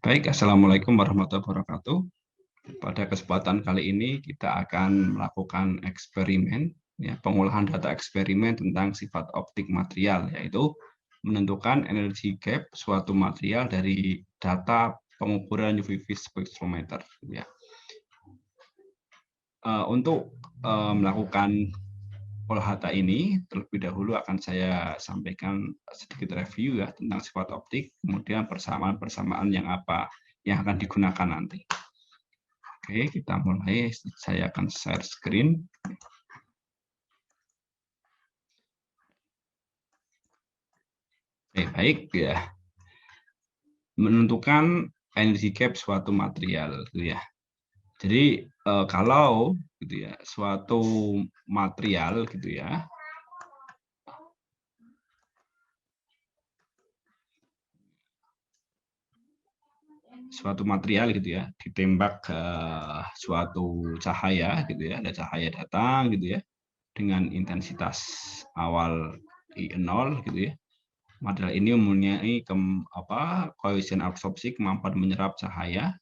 Baik, Assalamualaikum warahmatullahi wabarakatuh. Pada kesempatan kali ini kita akan melakukan eksperimen, ya, pengolahan data eksperimen tentang sifat optik material, yaitu menentukan energi gap suatu material dari data pengukuran UV vis spektrometer. Ya. Untuk melakukan olah data ini, terlebih dahulu akan saya sampaikan sedikit review ya tentang sifat optik, kemudian persamaan-persamaan yang apa yang akan digunakan nanti. Oke, kita mulai. Saya akan share screen. Oke, baik ya. Menentukan energi gap suatu material, gitu ya. Jadi kalau gitu ya, suatu material gitu ya, gitu ya, ditembak suatu cahaya gitu ya, ada cahaya datang gitu ya, dengan intensitas awal I0 gitu ya. Material ini mempunyai koefisien absorpsi, kemampuan menyerap cahaya,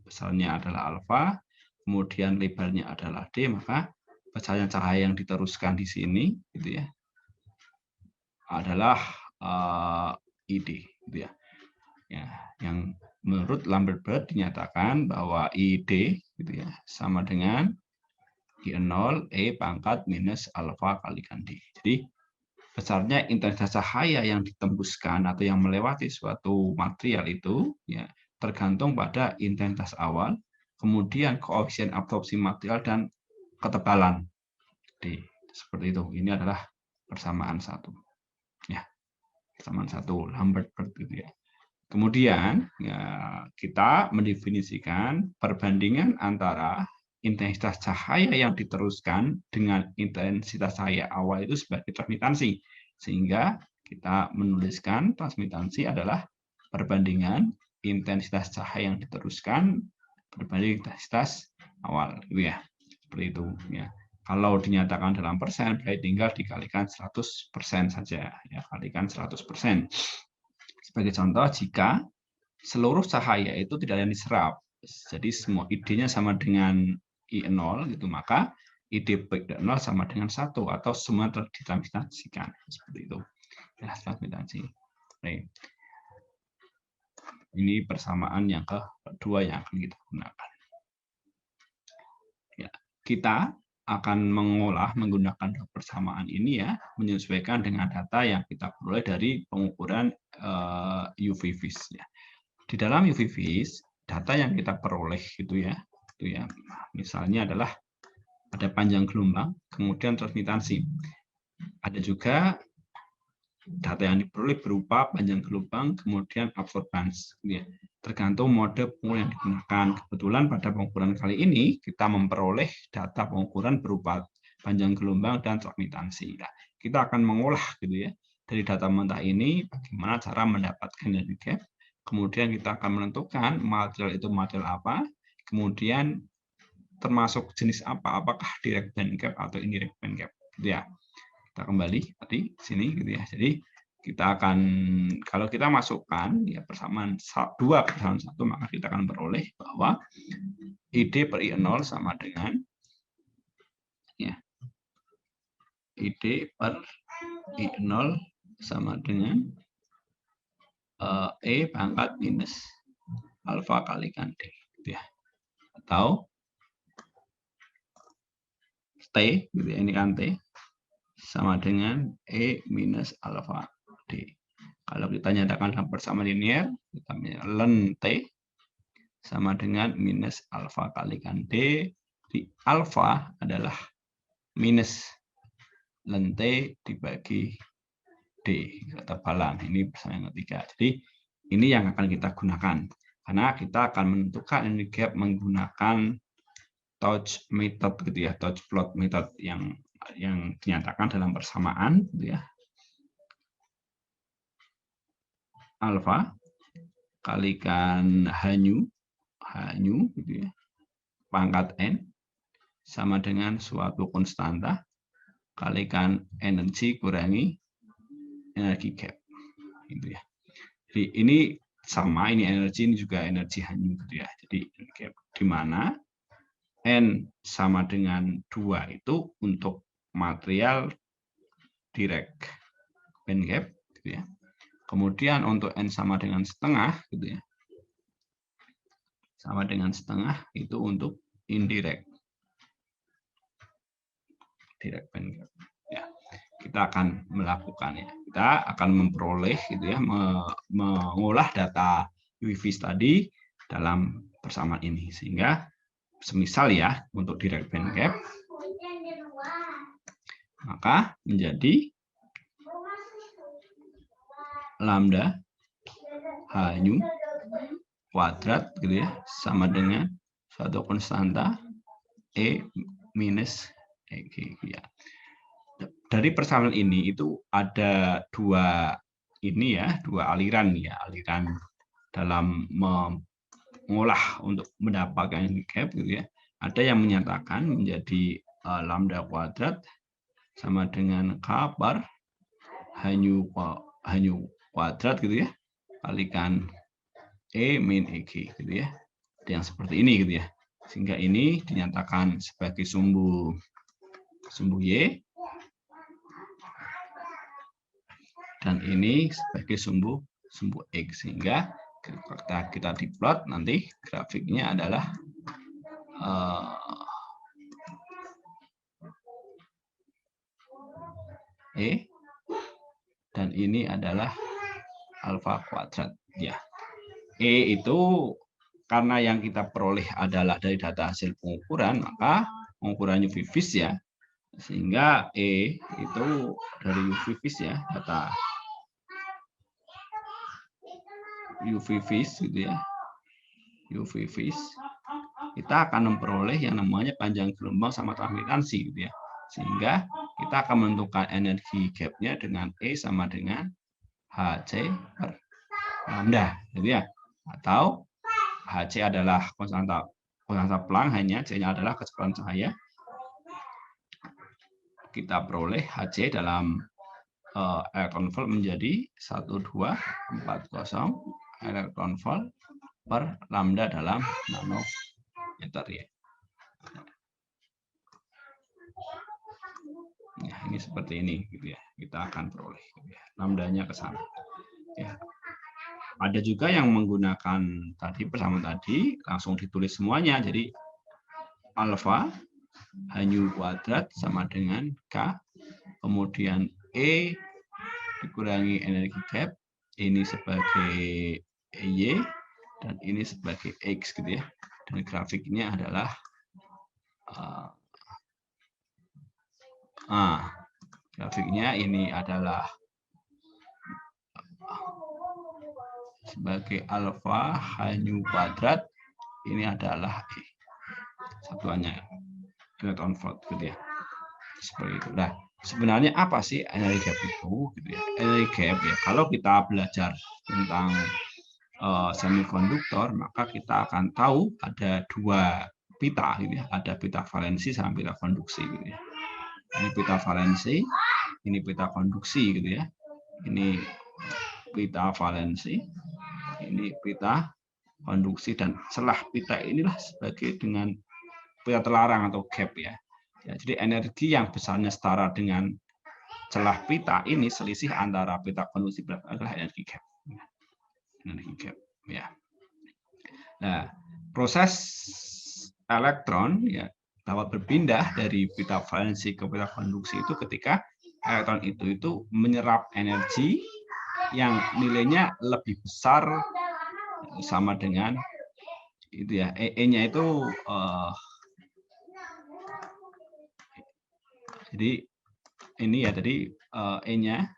besarnya adalah alfa, kemudian lebarnya adalah D, maka pecahan cahaya yang diteruskan di sini gitu ya adalah ID gitu ya. Ya, yang menurut Lambert dinyatakan bahwa ID gitu ya sama dengan I0 E pangkat minus alfa kalikan D. Jadi besarnya intensitas cahaya yang ditembuskan atau yang melewati suatu material itu ya tergantung pada intensitas awal, kemudian koefisien absorpsi material dan ketebalan D. Seperti itu. Ini adalah persamaan satu. Ya, persamaan satu Lambert gitu ya. Kemudian ya, kita mendefinisikan perbandingan antara intensitas cahaya yang diteruskan dengan intensitas cahaya awal itu sebagai transmitansi. Sehingga kita menuliskan transmitansi adalah perbandingan intensitas cahaya yang diteruskan berbanding intensitas awal. Gitu ya. Seperti itu. Ya. Kalau dinyatakan dalam persen, berarti tinggal dikalikan 100% saja. Ya, kalikan 100%. Sebagai contoh, jika seluruh cahaya itu tidak ada yang diserap, jadi semua ID-nya sama dengan I0, gitu, maka ID baik dan 0 sama dengan 1, atau semua ditransmitasikan. Seperti itu. Ya, transmitasi. Baik. Ini persamaan yang kedua yang akan kita gunakan. Ya, kita akan mengolah menggunakan persamaan ini ya, menyesuaikan dengan data yang kita peroleh dari pengukuran UV vis ya. Di dalam UV vis, data yang kita peroleh itu ya, misalnya adalah ada panjang gelombang, kemudian transmitasi. Ada juga data yang diperoleh berupa panjang gelombang, kemudian absorbans. Ya. Tergantung mode pengukuran yang digunakan. Kebetulan pada pengukuran kali ini, kita memperoleh data pengukuran berupa panjang gelombang dan transmitasi. Nah, kita akan mengolah gitu ya dari data mentah ini, bagaimana cara mendapatkan energi gap. Kemudian kita akan menentukan material itu material apa, kemudian termasuk jenis apa, apakah direct band gap atau indirect band gap. Gitu ya. Kita kembali tadi sini gitu ya. Jadi kita akan, kalau kita masukkan ya persamaan 2 persamaan 1, maka kita akan beroleh bahwa ID per I0 sama dengan ya ID per I0 sama dengan E pangkat minus alfa kalikan D gitu ya. Atau T gitu ya, ini kan T sama dengan E minus alfa D. Kalau kita nyatakan dalam persamaan linear, kita ln T sama dengan minus alfa kalikan D, di alfa adalah minus ln T dibagi D, ketebalan. Ini persamaan yang ketiga. Jadi ini yang akan kita gunakan. Karena kita akan menentukan energi gap menggunakan touch method gitu ya, touch plot method yang dinyatakan dalam persamaan gitu ya. Alfa kalikan H nu gitu ya, pangkat N sama dengan suatu konstanta kalikan energi kurangi energi gap gitu ya. Jadi ini sama, ini energi, ini juga energi hanyut gitu ya. Jadi di mana N sama dengan 2 itu untuk material direct band gap gitu ya. Kemudian untuk N sama dengan setengah gitu ya. Sama dengan setengah itu untuk indirect direct band gap. Ya, kita akan melakukannya. Kita akan memperoleh gitu ya, mengolah data UV tadi dalam persamaan ini sehingga semisal ya untuk direct band gap maka menjadi lambda hanyut kuadrat gitu ya sama dengan suatu konstanta E minus EG ya. Dari persamaan ini itu ada dua aliran ya, aliran dalam mengolah untuk mendapatkan gap gitu ya. Ada yang menyatakan menjadi lambda kuadrat sama dengan K per hanyut kuadrat gitu ya, kalikan E min EG gitu ya. Ada yang seperti ini gitu ya. Sehingga ini dinyatakan sebagai sumbu Y dan ini sebagai sumbu X, sehingga kita diplot nanti grafiknya adalah E dan ini adalah alfa kuadrat ya. E itu karena yang kita peroleh adalah dari data hasil pengukuran, maka pengukuran UV vis ya, sehingga E itu dari UV vis ya, data UV vis gitu ya, UV vis, kita akan memperoleh yang namanya panjang gelombang sama transmitansi gitu ya, sehingga kita akan menentukan energi gapnya dengan E sama dengan HC per lambda gitu ya, atau HC adalah konstanta Planck, hanya C-nya adalah kecepatan cahaya. Kita peroleh HC dalam elektron volt menjadi 1240 elektron volt per lambda dalam nanometer ya. Nah, ini seperti ini gitu ya. Kita akan peroleh gitu ya. Lambdanya ke sana. Ya. Ada juga yang menggunakan tadi persamaan tadi langsung ditulis semuanya. Jadi alfa hanyut kuadrat sama dengan K, kemudian E dikurangi energi gap, ini sebagai Y dan ini sebagai X gitu ya. Dan grafiknya adalah grafiknya ini adalah sebagai alfa hanyut kuadrat, ini adalah E, satuannya elektron volt gitu ya, seperti itu. Nah, sebenarnya apa sih energi gap itu gitu ya? Energi gap ya, kalau kita belajar tentang semikonduktor, maka kita akan tahu ada dua pita gitu ya, ada pita valensi sama pita konduksi gitu ya. Ini pita valensi, ini pita konduksi gitu ya. Ini pita valensi, ini pita konduksi, dan celah pita inilah sebagai dengan pita terlarang atau gap ya. Ya, jadi energi yang besarnya setara dengan celah pita ini, selisih antara pita konduksi adalah energi gap. Energi gap ya. Nah, proses elektron ya dapat berpindah dari pita valensi ke pita konduksi itu ketika elektron itu menyerap energi yang nilainya lebih besar sama dengan itu ya, E-nya itu jadi ini ya, jadi E-nya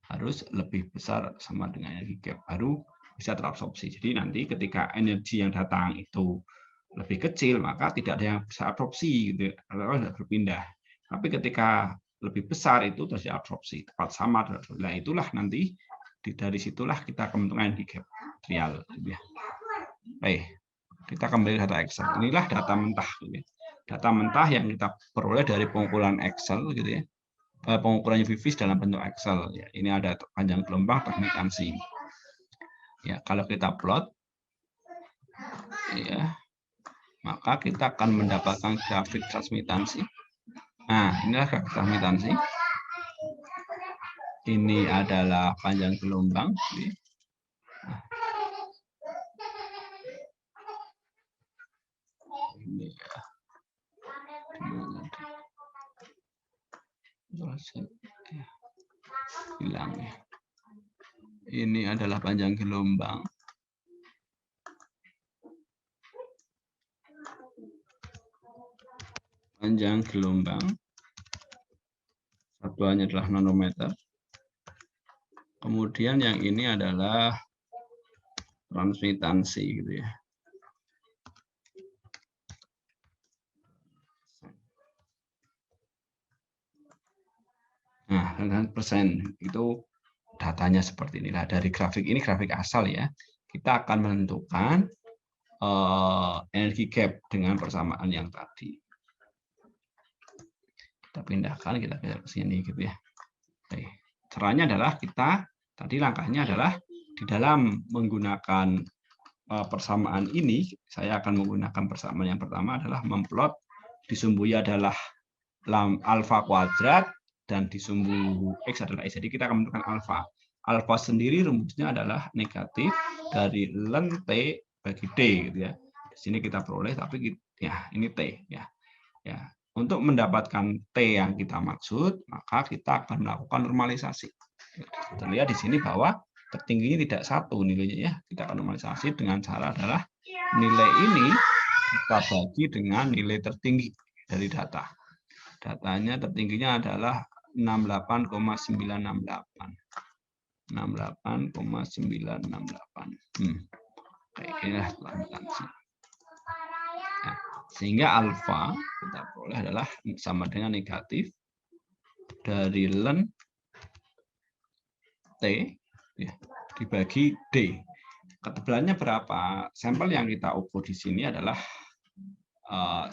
harus lebih besar sama dengan energi gap baru bisa terabsorpsi. Jadi nanti ketika energi yang datang itu lebih kecil, maka tidak ada yang bisa absorpsi gitu, atau berpindah. Tapi ketika lebih besar itu terjadi absorpsi, tepat sama. Nah, itulah nanti dari situlah kita akan menentukan energi gap trial. Gitu ya. Baik, kita kembali data Excel. Inilah data mentah. Gitu ya. Data mentah yang kita peroleh dari pengukuran Excel, gitu ya. Pengukuran UV vis dalam bentuk Excel. Ya, ini ada panjang gelombang, transmitansi. Ya, kalau kita plot, ya, maka kita akan mendapatkan grafik transmitansi. Nah, inilah grafik transmitansi. Ini adalah panjang gelombang. Ini ya. Hilang ya. Ini adalah panjang gelombang. Panjang gelombang. Satuannya adalah nanometer. Kemudian yang ini adalah transmitansi gitu ya. Nah, persen itu datanya seperti inilah. Dari grafik ini, grafik asal ya, kita akan menentukan energi gap dengan persamaan yang tadi. Kita pindahkan, kita ke sini gitu ya. Oke. Caranya adalah kita, tadi langkahnya adalah di dalam menggunakan persamaan ini, saya akan menggunakan persamaan yang pertama adalah memplot di sumbu Y adalah alfa kuadrat dan di sumbu X adalah X. Jadi kita akan menentukan alfa. Alfa sendiri rumusnya adalah negatif dari ln T bagi D gitu ya. Di sini kita peroleh tapi ya ini T ya. Ya. Untuk mendapatkan T yang kita maksud, maka kita akan melakukan normalisasi. Terlihat di sini bahwa tertingginya tidak satu nilainya ya. Kita akan normalisasi dengan cara adalah nilai ini kita bagi dengan nilai tertinggi dari data. Datanya tertingginya adalah 68,968. 68,968. Kayak inilah transmitansi. Nah, sehingga alfa kita peroleh adalah sama dengan negatif dari ln T ya, dibagi D. Ketebalannya berapa? Sampel yang kita ukur di sini adalah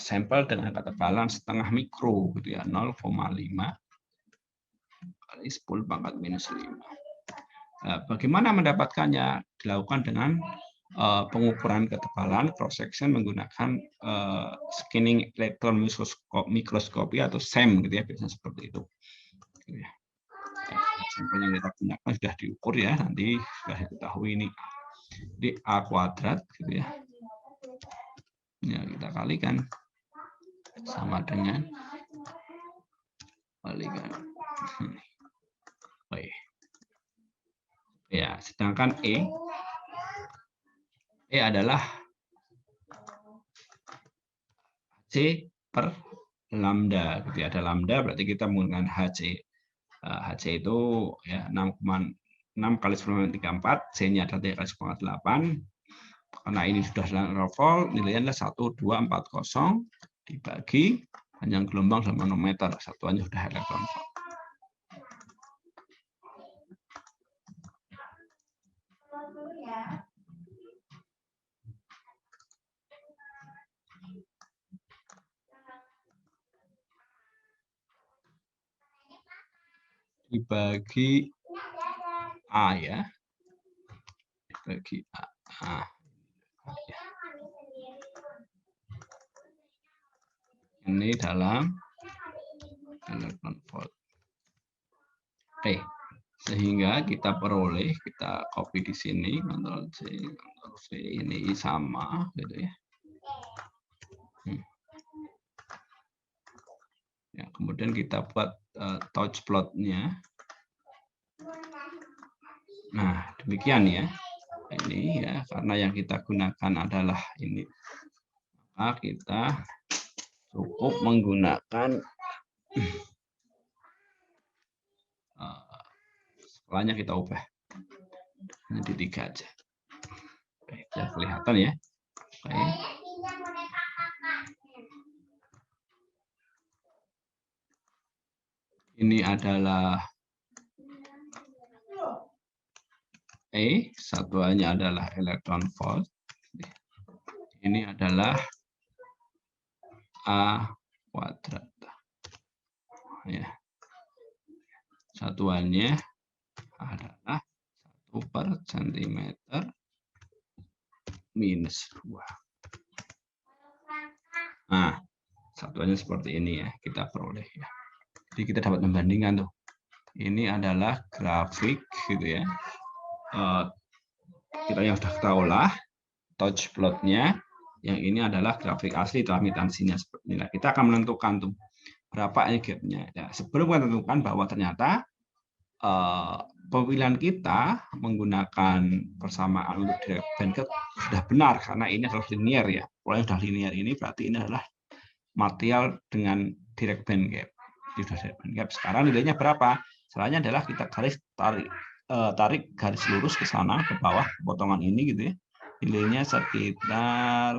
sampel dengan ketebalan setengah mikro gitu ya, 0,5 kali 10⁻⁻⁵. Nah, bagaimana mendapatkannya? Dilakukan dengan pengukuran ketebalan cross section menggunakan scanning elektron mikroskopi atau SEM gitu ya, biasanya seperti itu. Sampel yang kita gunakan sudah diukur ya, nanti sudah diketahui ini di A kuadrat gitu ya. Ya, kita kalikan sama dengan kalikan. Baik. Ya, sedangkan E adalah C per lambda gitu ya. Ada lambda berarti kita menggunakan HC. HC itu ya 6,6 kali 10⁻34, C-nya adalah 3 kali 10⁻8. Karena ini sudah level, nilainya adalah 1240 dibagi panjang gelombang sama nanometer. Satuannya sudah elektron volt. Dibagi A ya. Dibagi A. Ini dalam elektron volt. Oke, sehingga kita peroleh, kita copy di sini, Ctrl C, Ctrl V, ini sama, gitu ya. Ya, kemudian kita buat touch plot-nya. Nah, demikian ya. Ini ya, karena yang kita gunakan adalah ini. Maka kita cukup menggunakan skalanya kita ubah. Jadi 3 aja. Oke, biar kelihatan ya. Oke. Ini adalah E, satuannya adalah elektron volt. Ini adalah A kuadrat. Ya. Satuannya adalah 1/cm minus 2. Nah, satuannya seperti ini ya, kita peroleh ya. Jadi kita dapat membandingkan tuh. Ini adalah grafik gitu ya. Kita yang sudah kita olah, touch plotnya. Yang ini adalah grafik asli dalam mitansinya seperti ini. Kita akan menentukan tuh berapa ini gapnya. Ya, sebelum kita tentukan bahwa ternyata pemilihan kita menggunakan persamaan untuk direct band gap sudah benar karena ini adalah linear ya. Kalau yang sudah linear ini berarti ini adalah material dengan direct band gap. Ini sudah direct band gap. Sekarang nilainya berapa? Caranya adalah kita tarik garis lurus ke sana ke bawah potongan ini gitu ya. Nilainya sekitar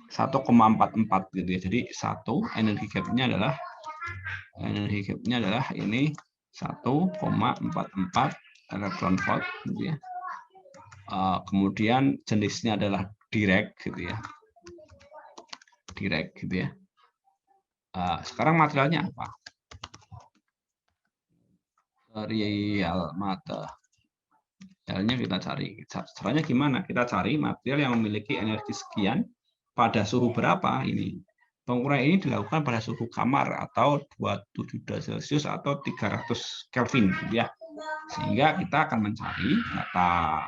1,44 gitu ya. Jadi energi gapnya adalah ini 1,44 elektron volt gitu ya. Kemudian jenisnya adalah direct gitu ya. Direct gitu ya. Sekarang materialnya apa? Real materialnya kita cari. Caranya gimana? Kita cari material yang memiliki energi sekian pada suhu berapa ini. Pengukuran ini dilakukan pada suhu kamar atau 27 derajat Celcius atau 300 Kelvin gitu ya. Sehingga kita akan mencari data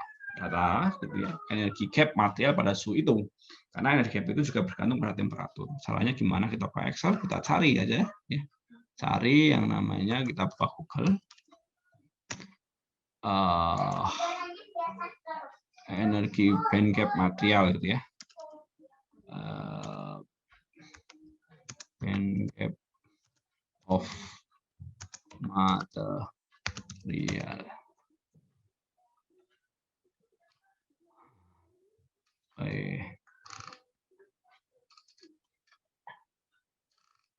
gitu ya, energi gap material pada suhu itu. Karena energi gap itu juga bergantung pada temperatur. Caranya gimana? Kita pakai Excel, kita cari aja ya. Cari yang namanya, kita buka Google. Energi band gap material gitu ya. Band gap of material.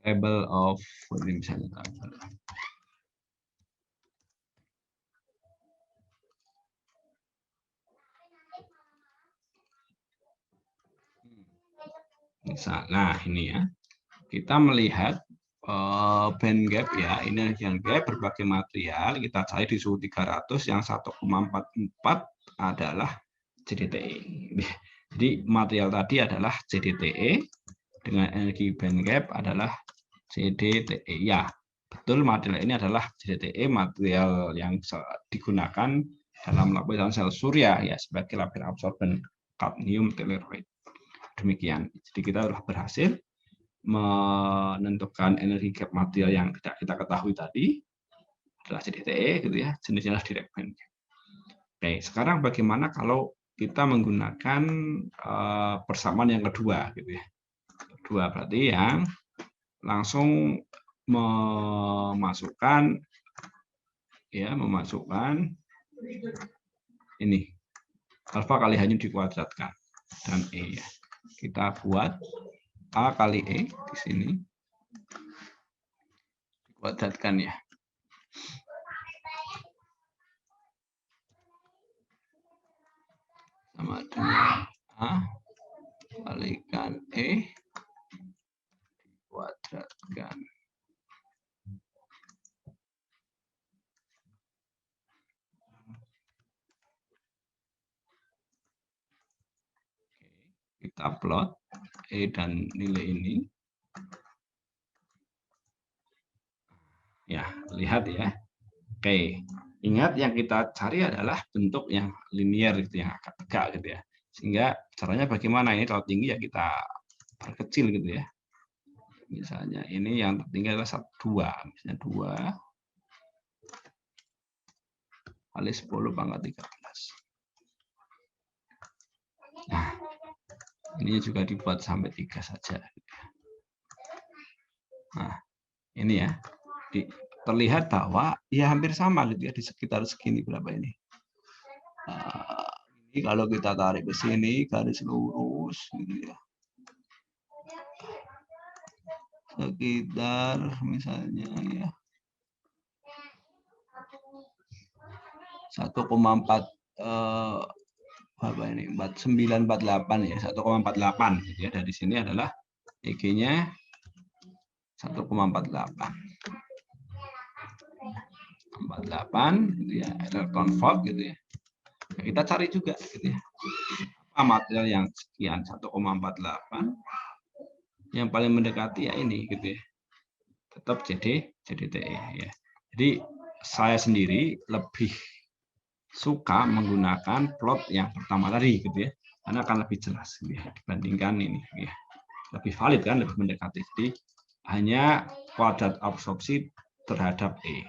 Table of, ini misalnya tabel. Nah ini ya, kita melihat band gap ya, ini yang gap berbagai material, kita cari di suhu 300 yang 1,44 adalah JDTE. Jadi material tadi adalah JDTE dengan energi band gap adalah JDTE. Ya, betul, material ini adalah JDTE, material yang digunakan dalam lapisan sel surya ya sebagai lapisan absorben kadmium telluride. Demikian. Jadi kita telah berhasil menentukan energi gap material yang tidak kita ketahui tadi adalah JDTE gitu ya, jenisnya adalah direct band gap. Oke, sekarang bagaimana kalau kita menggunakan persamaan yang kedua gitu ya. Kedua berarti yang langsung memasukkan ini alfa kali hanya dikuadratkan dan E ya. Kita buat A kali E di sini dikuadratkan ya. Sama dengan A kalikan E dikuadratkan. Kita plot E dan nilai ini. Ya, lihat ya. Oke, ingat yang kita cari adalah bentuk yang linear gitu, yang agak tegak gitu ya. Sehingga caranya bagaimana, ini kalau tinggi ya kita perkecil gitu ya. Misalnya ini yang tertinggi adalah 2, misalnya 2 kali 10 pangkat 13. Nah, ini juga dibuat sampai 3 saja. Nah, ini ya. Terlihat bahwa ya hampir sama gitu ya, di sekitar segini berapa ini. Ini kalau kita tarik ke sini garis lurus gitu ya. Sekitar misalnya ya 1,4 berapa ini 948 ya, 1,48 gitu ya. Dari sini adalah EG-nya 1,48 gitu ya, elektron volt gitu ya. Kita cari juga gitu ya. material yang sekian 1,48, yang paling mendekati ya ini gitu ya, tetap JDTE ya. Jadi saya sendiri lebih suka menggunakan plot yang pertama tadi gitu ya, karena akan lebih jelas gitu ya, dibandingkan ini ya. Lebih valid kan, lebih mendekati. Jadi hanya kuadrat absorpsi terhadap E.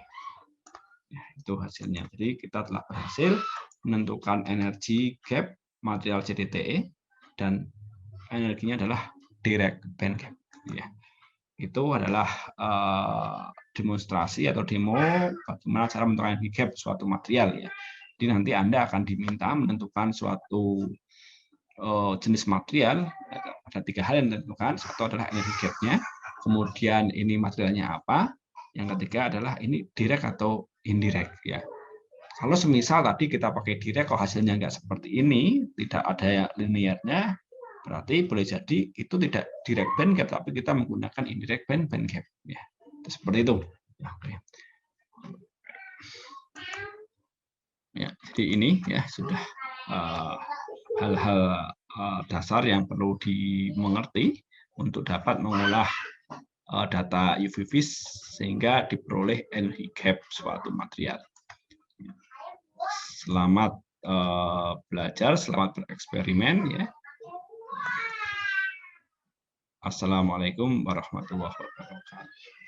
Ya, itu hasilnya. Jadi kita telah berhasil menentukan energi gap material JDTE dan energinya adalah direct band gap. Ya. Itu adalah demonstrasi atau demo bagaimana cara menentukan energi gap suatu material ya. Jadi nanti Anda akan diminta menentukan suatu jenis material, ada 3 hal yang ditentukan. Satu adalah energi gap-nya, kemudian ini materialnya apa, yang ketiga adalah ini direct atau indirect ya. Kalau semisal tadi kita pakai direct, kalau hasilnya nggak seperti ini, tidak ada linearnya, berarti boleh jadi itu tidak direct band gap, tapi kita menggunakan indirect band gap ya. Seperti itu. Ya, jadi ini ya sudah hal-hal dasar yang perlu dimengerti untuk dapat mengolah data UV vis sehingga diperoleh energi gap suatu material. Selamat belajar, selamat bereksperimen ya. Assalamualaikum warahmatullahi wabarakatuh.